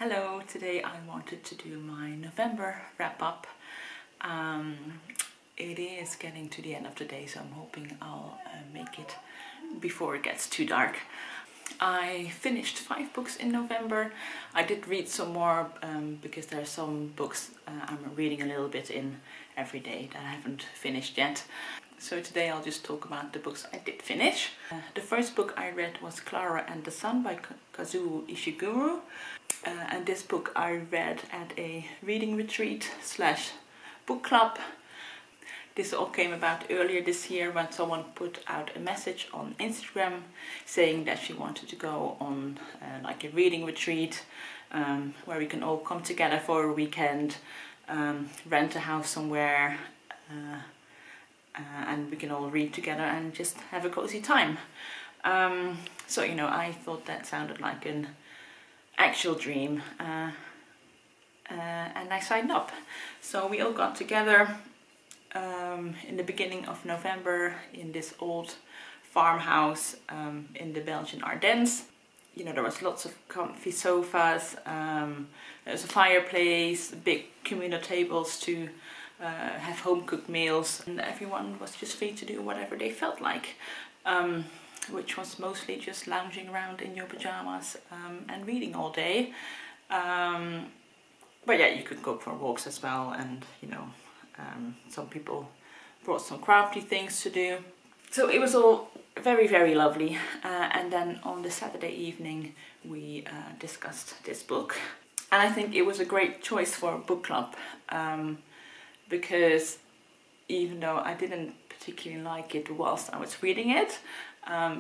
Hello, today I wanted to do my November wrap-up. It is getting to the end of the day, so I'm hoping I'll make it before it gets too dark. I finished 5 books in November. I did read some more because there are some books I'm reading a little bit in every day that I haven't finished yet. So today I'll just talk about the books I did finish. The first book I read was Klara and the Sun by Kazuo Ishiguro. And this book I read at a reading retreat / book club. This all came about earlier this year when someone put out a message on Instagram saying that she wanted to go on like a reading retreat where we can all come together for a weekend, rent a house somewhere, and we can all read together and just have a cozy time. So, you know, I thought that sounded like an actual dream, and I signed up. So we all got together in the beginning of November in this old farmhouse in the Belgian Ardennes. You know, there was lots of comfy sofas, there was a fireplace, big communal tables to have home-cooked meals, and everyone was just free to do whatever they felt like. Which was mostly just lounging around in your pajamas and reading all day. But yeah, you could go for walks as well, and you know, some people brought some crafty things to do. So it was all very, very lovely. And then on the Saturday evening we discussed this book. And I think it was a great choice for a book club because even though I didn't particularly like it whilst I was reading it,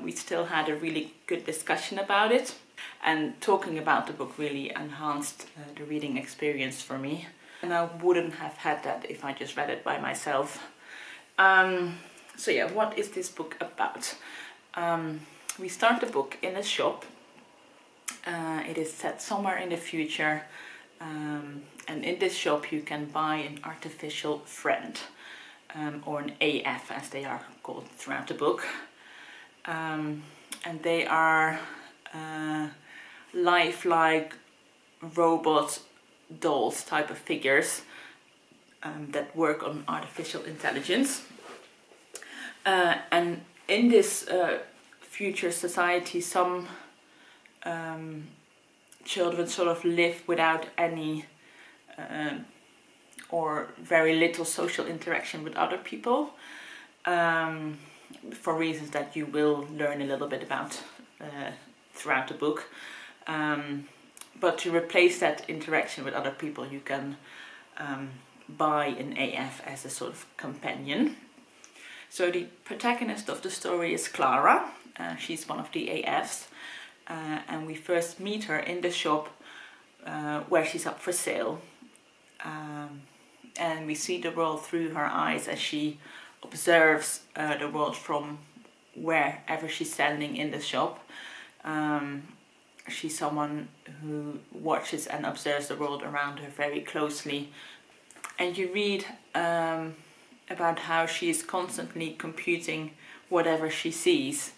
we still had a really good discussion about it, and talking about the book really enhanced the reading experience for me, and I wouldn't have had that if I just read it by myself. So yeah, what is this book about? We start the book in a shop. It is set somewhere in the future, and in this shop you can buy an artificial friend, or an AF as they are called throughout the book. And they are lifelike robot dolls type of figures that work on artificial intelligence. And in this future society, some children sort of live without any or very little social interaction with other people. For reasons that you will learn a little bit about throughout the book. But to replace that interaction with other people, you can buy an AF as a sort of companion. So the protagonist of the story is Klara. She's one of the AFs, and we first meet her in the shop where she's up for sale. And we see the world through her eyes as she observes the world from wherever she's standing in the shop. She's someone who watches and observes the world around her very closely. And you read about how she is constantly computing whatever she sees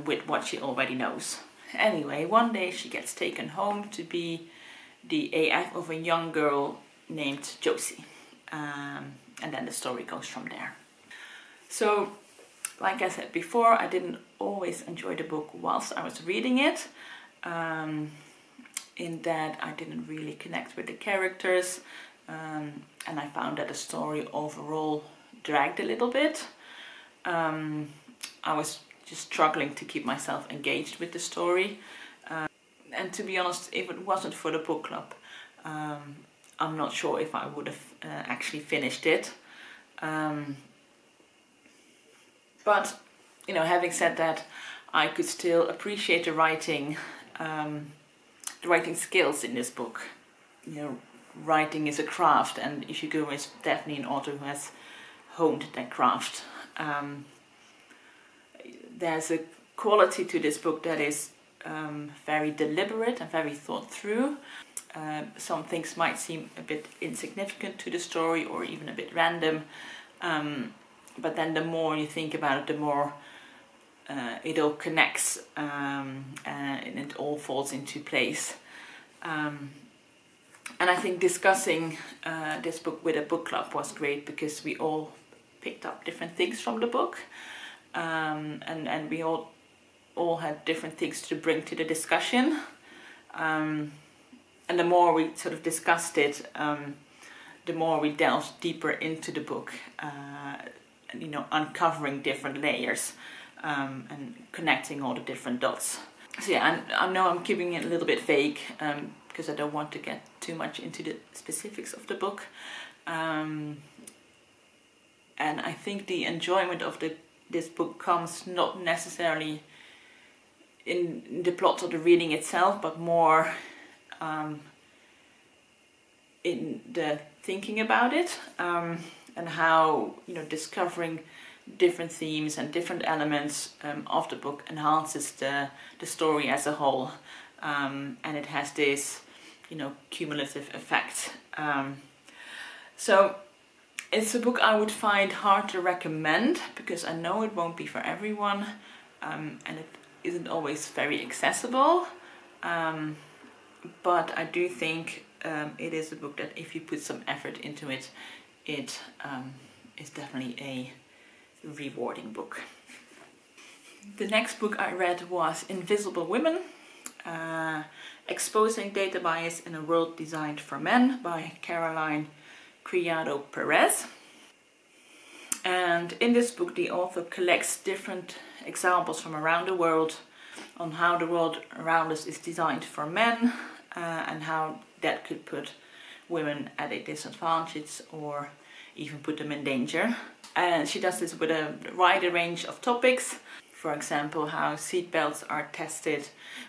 with what she already knows. Anyway, one day she gets taken home to be the AF of a young girl named Josie. And then the story goes from there. So, like I said before, I didn't always enjoy the book whilst I was reading it. In that I didn't really connect with the characters, and I found that the story overall dragged a little bit. I was just struggling to keep myself engaged with the story. And to be honest, if it wasn't for the book club, I'm not sure if I would have actually finished it. But, you know, having said that, I could still appreciate the writing skills in this book. You know, writing is a craft, and Ishiguro is definitely an author who has honed that craft. There's a quality to this book that is very deliberate and very thought through. Some things might seem a bit insignificant to the story or even a bit random. But then the more you think about it, the more it all connects and it all falls into place. And I think discussing this book with a book club was great because we all picked up different things from the book, and we all had different things to bring to the discussion. And the more we sort of discussed it, the more we delved deeper into the book, you know, uncovering different layers and connecting all the different dots. So yeah, I know I'm keeping it a little bit vague because I don't want to get too much into the specifics of the book. And I think the enjoyment of this book comes not necessarily in the plot or the reading itself, but more in the thinking about it, and how, you know, discovering different themes and different elements of the book enhances the story as a whole, and it has this, you know, cumulative effect. So it's a book I would find hard to recommend because I know it won't be for everyone, and it isn't always very accessible, but I do think it is a book that if you put some effort into it, it is definitely a rewarding book. The next book I read was Invisible Women, Exposing Data Bias in a World Designed for Men by Criado Perez. And in this book the author collects different examples from around the world on how the world around us is designed for men, and how that could put women at a disadvantage or even put them in danger. And she does this with a wider range of topics. For example, how seatbelts are tested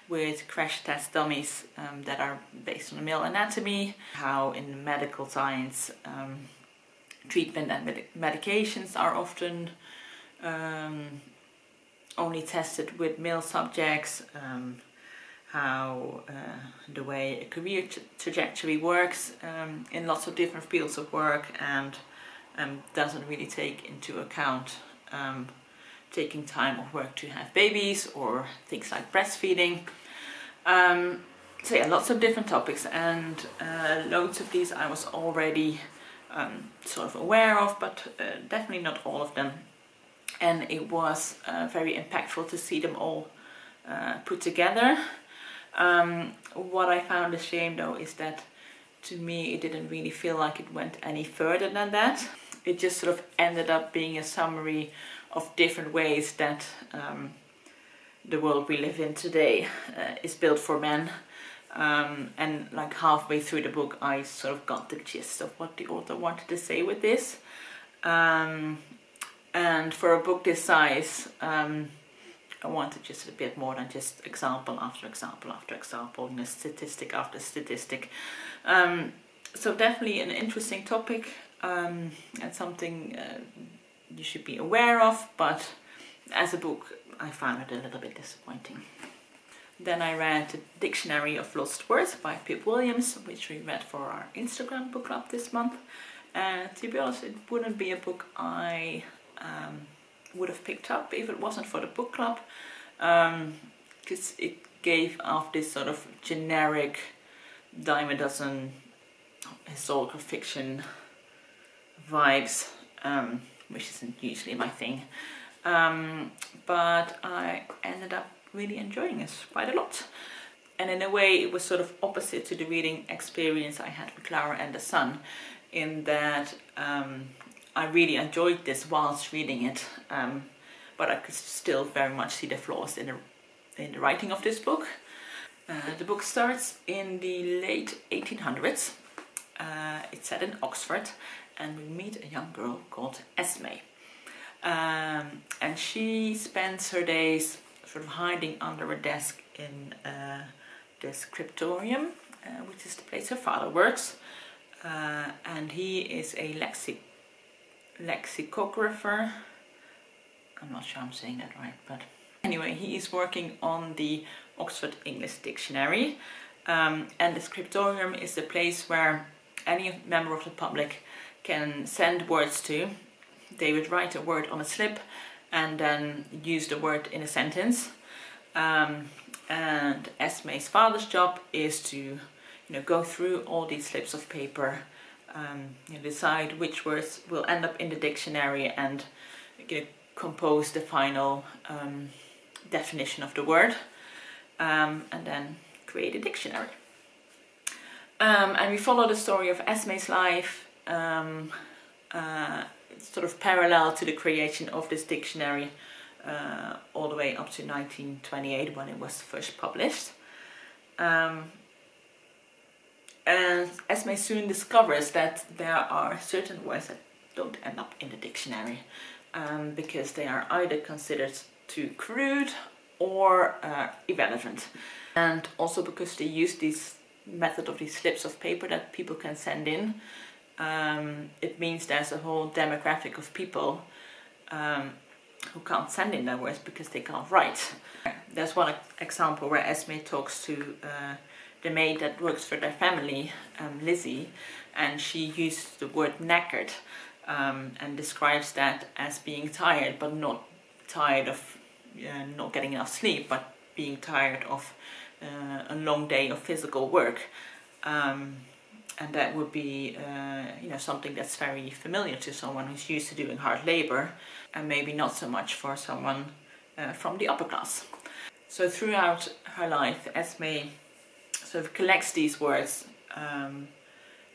with crash test dummies that are based on male anatomy, how in medical science treatment and medications are often only tested with male subjects, how the way a career trajectory works in lots of different fields of work, and doesn't really take into account taking time off work to have babies or things like breastfeeding. So yeah, lots of different topics, and loads of these I was already sort of aware of, but definitely not all of them. And it was very impactful to see them all put together. What I found a shame though is that to me it didn't really feel like it went any further than that. It just sort of ended up being a summary of different ways that the world we live in today is built for men. And like halfway through the book I sort of got the gist of what the author wanted to say with this. And for a book this size, I wanted just a bit more than just example after example after example, you know, statistic after statistic. So definitely an interesting topic, and something you should be aware of, but as a book I found it a little bit disappointing. Then I read The Dictionary of Lost Words by Pip Williams, which we read for our Instagram book club this month. And to be honest, it wouldn't be a book I would have picked up if it wasn't for the book club, because it gave off this sort of generic dime a dozen historical fiction vibes, which isn't usually my thing, but I ended up really enjoying it quite a lot. And in a way it was sort of opposite to the reading experience I had with Klara and the Sun, in that I really enjoyed this whilst reading it, but I could still very much see the flaws in the writing of this book. The book starts in the late 1800s. It's set in Oxford, and we meet a young girl called Esme. And she spends her days sort of hiding under a desk in the scriptorium, which is the place her father works. And he is a lexicographer. I'm not sure I'm saying that right, but anyway, he is working on the Oxford English Dictionary, and the scriptorium is the place where any member of the public can send words to. They would write a word on a slip and then use the word in a sentence, and Esme's father's job is to go through all these slips of paper, decide which words will end up in the dictionary, and compose the final definition of the word, and then create a dictionary. And we follow the story of Esme's life, sort of parallel to the creation of this dictionary, all the way up to 1928 when it was first published. And Esme soon discovers that there are certain words that don't end up in the dictionary, because they are either considered too crude or irrelevant. And also because they use this method of these slips of paper that people can send in, it means there's a whole demographic of people who can't send in their words because they can't write. There's one example where Esme talks to the maid that works for their family, Lizzie, and she uses the word knackered, and describes that as being tired, but not tired of not getting enough sleep, but being tired of a long day of physical work. And that would be something that's very familiar to someone who's used to doing hard labor, and maybe not so much for someone from the upper class. So throughout her life, Esme sort of collects these words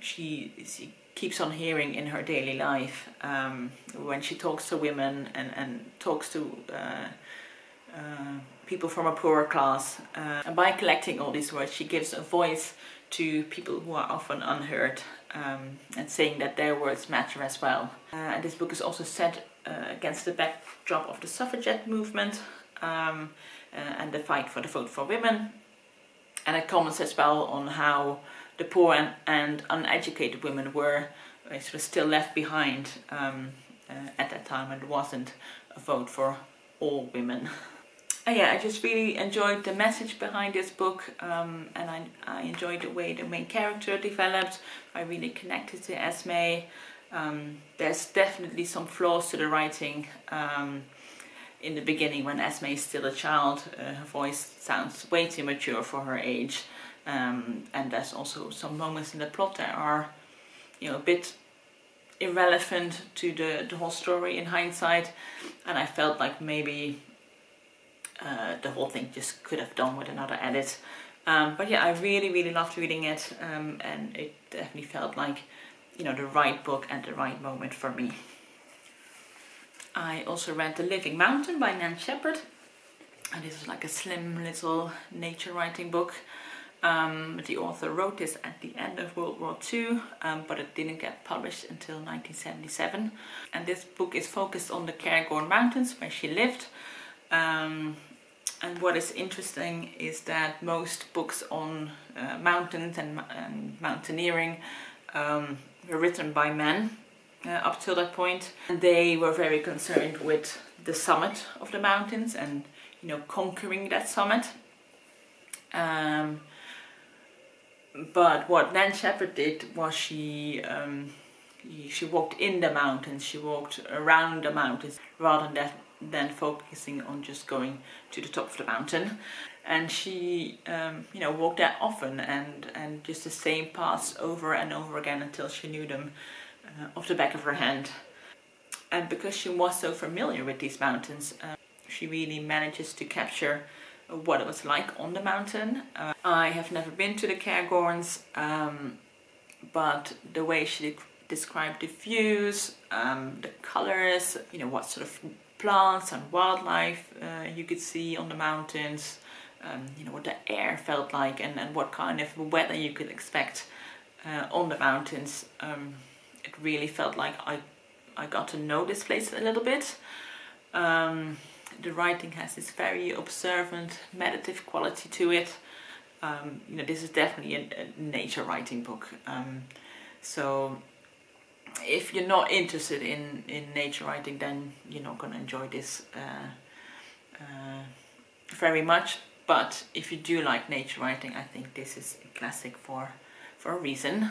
she keeps on hearing in her daily life, when she talks to women and talks to people from a poorer class. And by collecting all these words, she gives a voice to people who are often unheard, and saying that their words matter as well. And this book is also set against the backdrop of the suffragette movement, and the fight for the vote for women. And it comments as well on how the poor and uneducated women were sort of still left behind at that time, and it wasn't a vote for all women. Yeah, I just really enjoyed the message behind this book, and I enjoyed the way the main character developed. I really connected to Esme. There's definitely some flaws to the writing. In the beginning, when Esme is still a child, her voice sounds way too mature for her age, and there's also some moments in the plot that are, a bit irrelevant to the whole story in hindsight, and I felt like maybe the whole thing just could have done with another edit. But yeah, I really loved reading it, and it definitely felt like, the right book at the right moment for me. I also read The Living Mountain by Nan Shepherd, and this is like a slim little nature writing book. The author wrote this at the end of World War II, but it didn't get published until 1977. And this book is focused on the Cairngorm Mountains where she lived. And what is interesting is that most books on mountains and mountaineering were written by men up till that point. And they were very concerned with the summit of the mountains and, conquering that summit. But what Nan Shepherd did was she walked in the mountains, she walked around the mountains rather than focusing on just going to the top of the mountain. And she walked there often and just the same paths over and over again until she knew them off the back of her hand. And because she was so familiar with these mountains, she really manages to capture what it was like on the mountain. I have never been to the Cairngorms, but the way she described the views, the colors, what sort of plants and wildlife you could see on the mountains, what the air felt like, and what kind of weather you could expect on the mountains. It really felt like I got to know this place a little bit. The writing has this very observant, meditative quality to it. This is definitely a nature writing book. So if you're not interested in nature writing, then you're not going to enjoy this very much. But if you do like nature writing, I think this is a classic for a reason.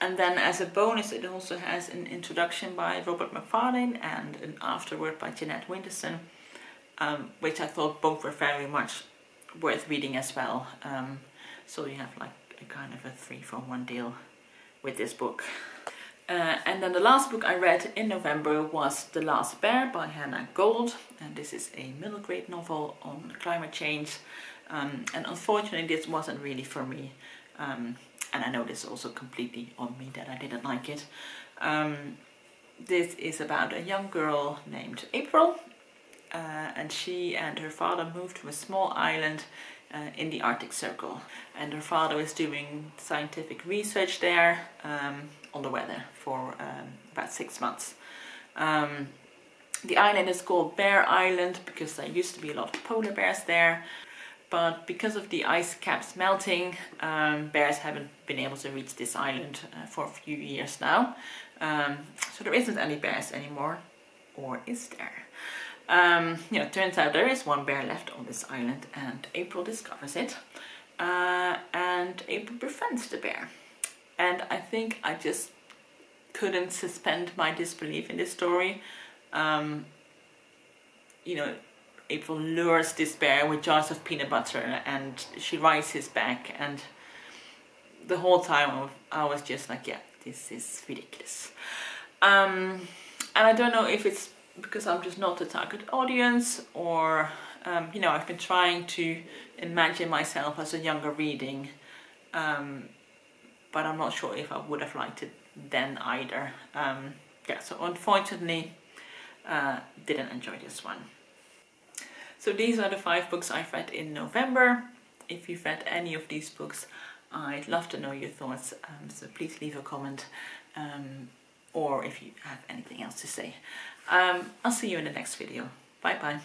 And then as a bonus, it also has an introduction by Robert McFarlane and an afterword by Jeanette Winterson, which I thought both were very much worth reading as well. so you have like a kind of a 3-for-1 deal with this book. And then the last book I read in November was The Last Bear by Hannah Gold, and this is a middle grade novel on climate change, and unfortunately this wasn't really for me, and I know this is also completely on me that I didn't like it. This is about a young girl named April, and she and her father moved to a small island in the Arctic Circle, and her father is doing scientific research there on the weather for about 6 months. The island is called Bear Island because there used to be a lot of polar bears there, but because of the ice caps melting, bears haven't been able to reach this island for a few years now. So there isn't any bears anymore, or is there? You know, it turns out there is one bear left on this island, and April discovers it, and April befriends the bear. And I think I just couldn't suspend my disbelief in this story. You know, April lures this bear with jars of peanut butter, and she rides his back, and the whole time I was just like, yeah, this is ridiculous. And I don't know if it's because I'm just not the target audience, or you know, I've been trying to imagine myself as a younger reading, but I'm not sure if I would have liked it then either. Yeah, so unfortunately didn't enjoy this one. So these are the 5 books I've read in November. If you've read any of these books, I'd love to know your thoughts, so please leave a comment, or if you have anything else to say. I'll see you in the next video. Bye bye.